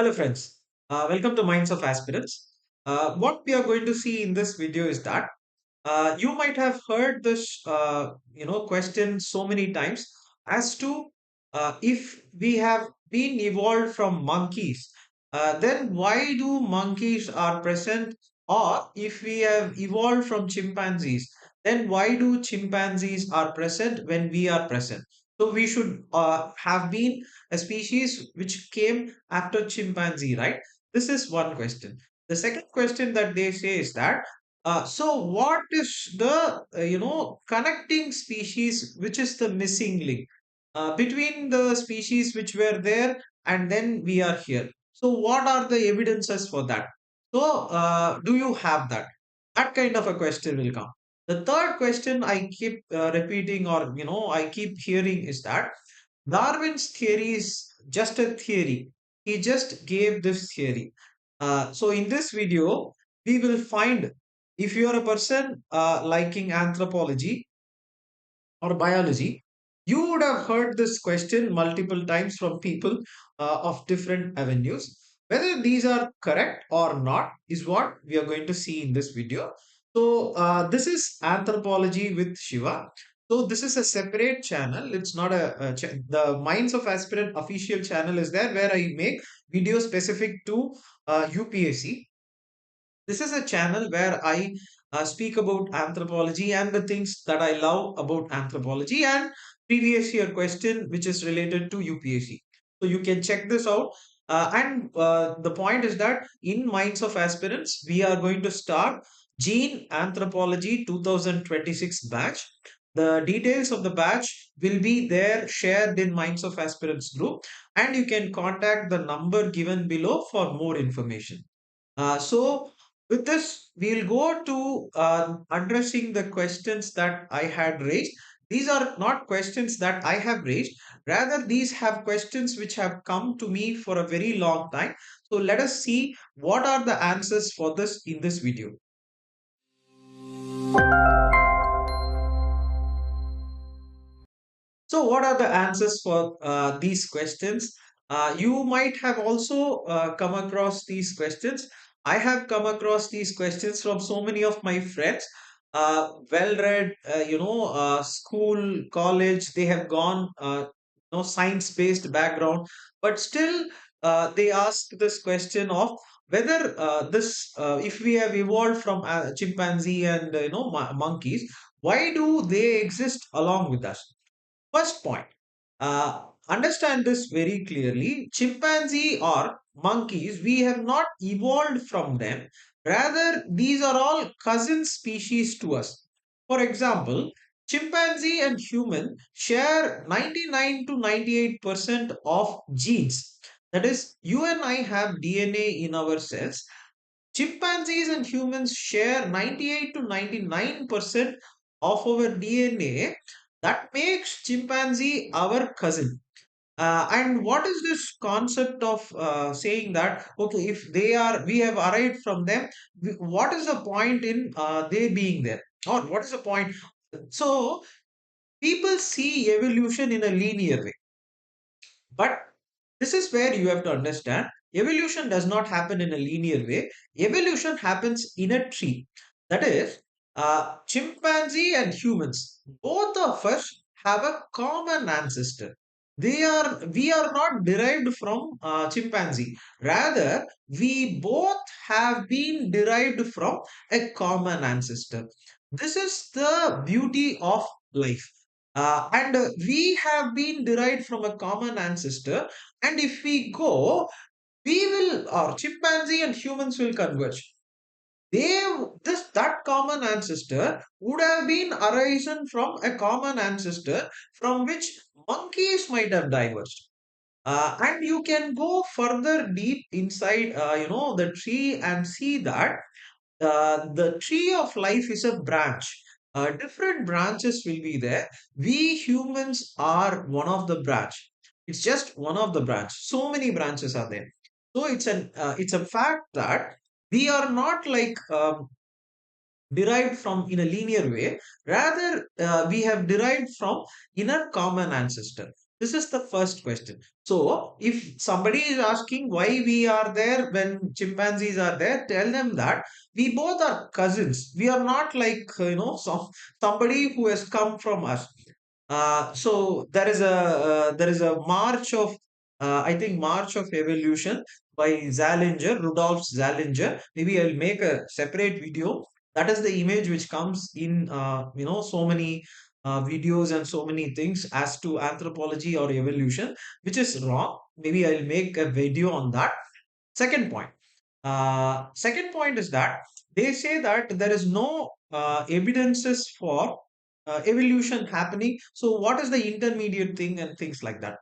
Hello, friends. Welcome to Minds of Aspirants. What we are going to see in this video is that you might have heard this, question so many times as to if we have been evolved from monkeys, then why do monkeys are present? Or if we have evolved from chimpanzees, then why do chimpanzees are present when we are present? So we should have been a species which came after chimpanzee, right? This is one question. The second question that they say is that so what is the connecting species which is the missing link between the species which were there and then we are here? So what are the evidences for that? So do you have that? That kind of a question will come. The third question I keep repeating, or I keep hearing, is that Darwin's theory is just a theory. He just gave this theory. So in this video, we will find, if you are a person liking anthropology or biology, you would have heard this question multiple times from people of different avenues. Whether these are correct or not is what we are going to see in this video. So, this is Anthropology with Shiva. So, this is a separate channel. It's not the Minds of Aspirant official channel is there where I make videos specific to UPSC. This is a channel where I speak about anthropology and the things that I love about anthropology and previous year question which is related to UPSC. So you can check this out. And the point is that in Minds of Aspirants, we are going to start Gene Anthropology 2026 batch. The details of the batch will be there shared in Minds of Aspirants group, and you can contact the number given below for more information. So, with this, we'll go to addressing the questions that I had raised. These are not questions that I have raised, rather, these have questions which have come to me for a very long time. So, let us see what are the answers for this in this video. So, what are the answers for these questions? You might have also come across these questions. I have come across these questions from so many of my friends. Well-read, school, college. They have gone, science-based background, but still, they ask this question of whether if we have evolved from chimpanzee and monkeys, why do they exist along with us? First point, understand this very clearly. Chimpanzee or monkeys, we have not evolved from them. Rather, these are all cousin species to us. For example, chimpanzee and human share 99 to 98% of genes. That is, you and I have DNA in our cells. Chimpanzees and humans share 98 to 99% of our DNA. That makes chimpanzee our cousin. And what is this concept of saying that, okay, if we have arrived from them, what is the point in they being there? Or what is the point? So, people see evolution in a linear way. But this is where you have to understand evolution does not happen in a linear way. Evolution happens in a tree. That is, chimpanzee and humans, both of us have a common ancestor. We are not derived from chimpanzee. Rather, we both have been derived from a common ancestor. This is the beauty of life. And we have been derived from a common ancestor. And if we go, our chimpanzee and humans will converge. That common ancestor would have been arisen from a common ancestor from which monkeys might have diverged. And you can go further deep inside, the tree and see that the tree of life is a branch. Different branches will be there. We humans are one of the branch. It's just one of the branch. So many branches are there. So it's a fact that we are not like derived from in a linear way. Rather, we have derived from in a common ancestor. This is the first question. So, if somebody is asking why we are there when chimpanzees are there, tell them that we both are cousins. We are not like, somebody who has come from us. So there is a march of I think march of evolution by Zallinger, Rudolf Zallinger. Maybe I'll make a separate video. That is the image which comes in so many videos and so many things as to anthropology or evolution, which is wrong. Maybe I'll make a video on that. Second point. Second point is that they say that there is no evidences for evolution happening. So, what is the intermediate thing and things like that?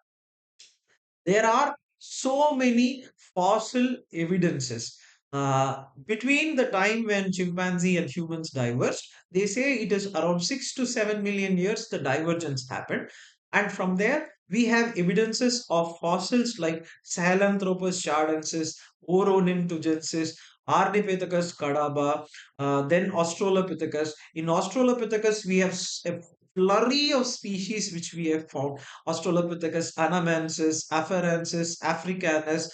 There are so many fossil evidences between the time when chimpanzee and humans diverged. They say it is around 6 to 7 million years the divergence happened, and from there we have evidences of fossils like Sahelanthropus chardensis, Oronintugensis, Ardipithecus cadaba, then Australopithecus. In Australopithecus we have a flurry of species which we have found: Australopithecus anamensis, afarensis, africanus.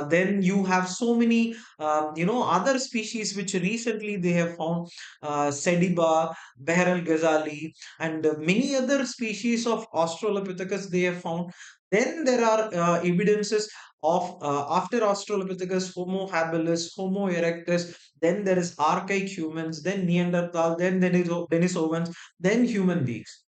Then you have so many, other species which recently they have found, Sediba, Beryl ghazali, and many other species of Australopithecus they have found. Then there are evidences of after Australopithecus, Homo habilis, Homo erectus. Then there is archaic humans, then Neanderthal, then Denisovans, then human beings.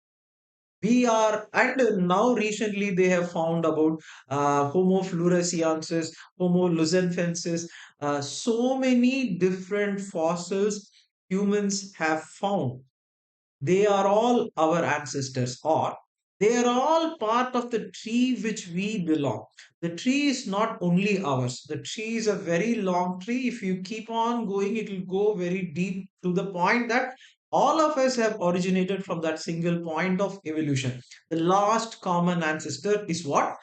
We are, and now recently they have found about Homo floresiensis, Homo lucenfensis, so many different fossils humans have found. They are all our ancestors, or they are all part of the tree which we belong. The tree is not only ours. The tree is a very long tree. If you keep on going, it will go very deep to the point that all of us have originated from that single point of evolution. The last common ancestor is what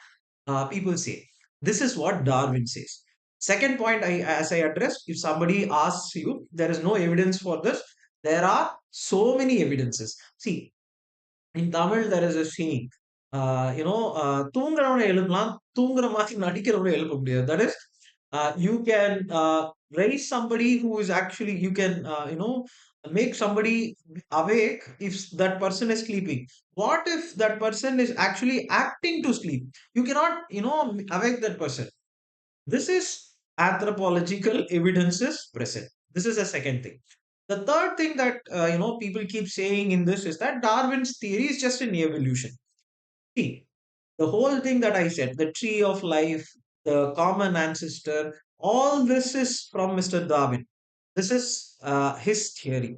people say. This is what Darwin says. Second point, as I addressed, if somebody asks you, there is no evidence for this. There are so many evidences. See, in Tamil, there is a saying, தூங்குறவனை எழுப்பலாம், தூங்குற மாதிரி நடிக்கிறவனை எழுப்ப முடியாது. That is, you can raise somebody who is actually, you can, make somebody awake if that person is sleeping. What if that person is actually acting to sleep? You cannot, awake that person. This is anthropological evidences present. This is a second thing. The third thing that people keep saying in this is that Darwin's theory is just an evolution. See, the whole thing that I said, the tree of life, the common ancestor, all this is from Mr. Darwin. This is his theory.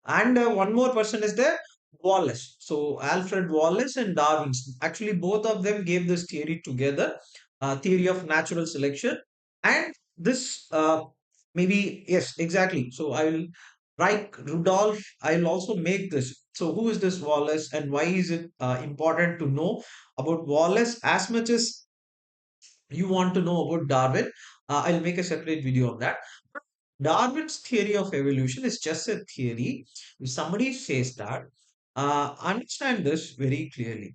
And one more person is there, Wallace. So Alfred Wallace and Darwin's. Actually, both of them gave this theory together, theory of natural selection. And this maybe yes, exactly. So I will write Rudolph. I will also make this. So who is this Wallace, and why is it important to know about Wallace as much as you want to know about Darwin? I'll make a separate video on that. Darwin's theory of evolution is just a theory. If somebody says that, understand this very clearly.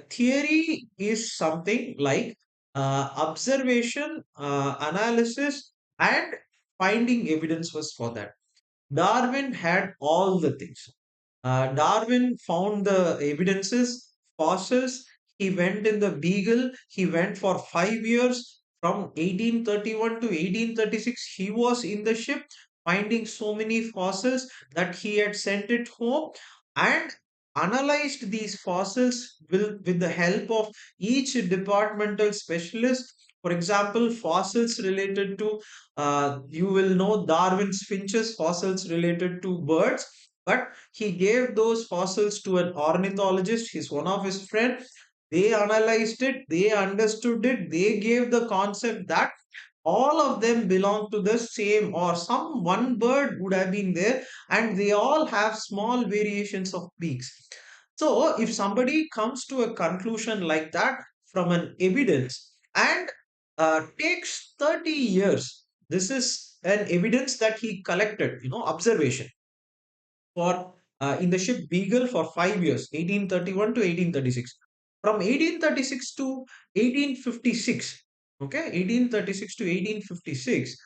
Theory is something like observation, analysis, and finding evidence was for that. Darwin had all the things. Darwin found the evidences, fossils. He went in the Beagle. He went for 5 years from 1831 to 1836. He was in the ship finding so many fossils that he had sent it home and analyzed these fossils with the help of each departmental specialist. For example, fossils related to, you will know Darwin's finches, fossils related to birds, but he gave those fossils to an ornithologist, he's one of his friends. They analyzed it, they understood it, they gave the concept that all of them belong to the same, or some one bird would have been there, and they all have small variations of beaks. So if somebody comes to a conclusion like that from an evidence and takes 30 years, this is an evidence that he collected, observation for in the ship Beagle for 5 years, 1831 to 1836. from 1836 to 1856. Okay, 1836 to 1856.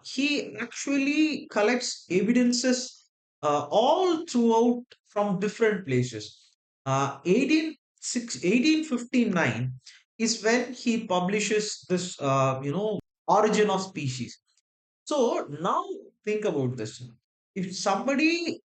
He actually collects evidences all throughout from different places. 1859 is when he publishes this, Origin of Species. So now think about this. If somebody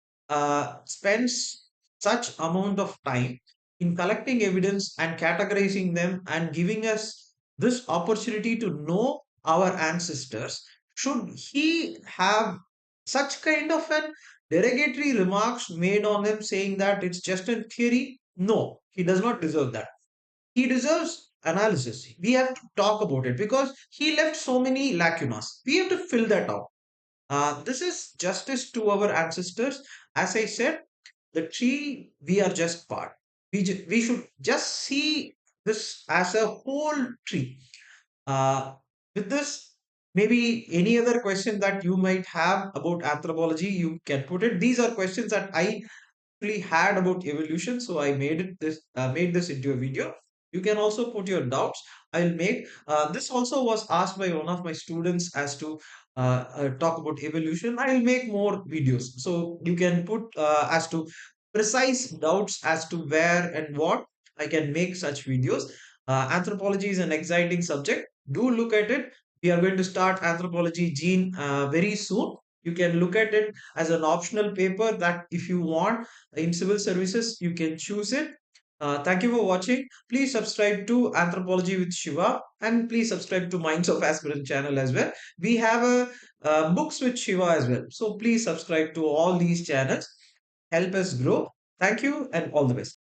spends such amount of time in collecting evidence and categorizing them and giving us this opportunity to know our ancestors, should he have such kind of an derogatory remarks made on him saying that it's just a theory? No, he does not deserve that. He deserves analysis. We have to talk about it because he left so many lacunas. We have to fill that out. This is justice to our ancestors. As I said, the tree, we are just part. We should just see this as a whole tree. Uh, with this, maybe any other question that you might have about anthropology, you can put it. These are questions that I actually had about evolution, so I made this into a video. You can also put your doubts. I'll make this also was asked by one of my students as to talk about evolution. I'll make more videos, so you can put as to precise doubts as to where and what. I can make such videos. Anthropology is an exciting subject. Do look at it. We are going to start anthropology gene very soon. You can look at it as an optional paper that if you want in civil services, you can choose it. Thank you for watching. Please subscribe to Anthropology with Shiva and please subscribe to Minds of Aspirant channel as well. We have a Books with Shiva as well. So please subscribe to all these channels. Help us grow. Thank you and all the best.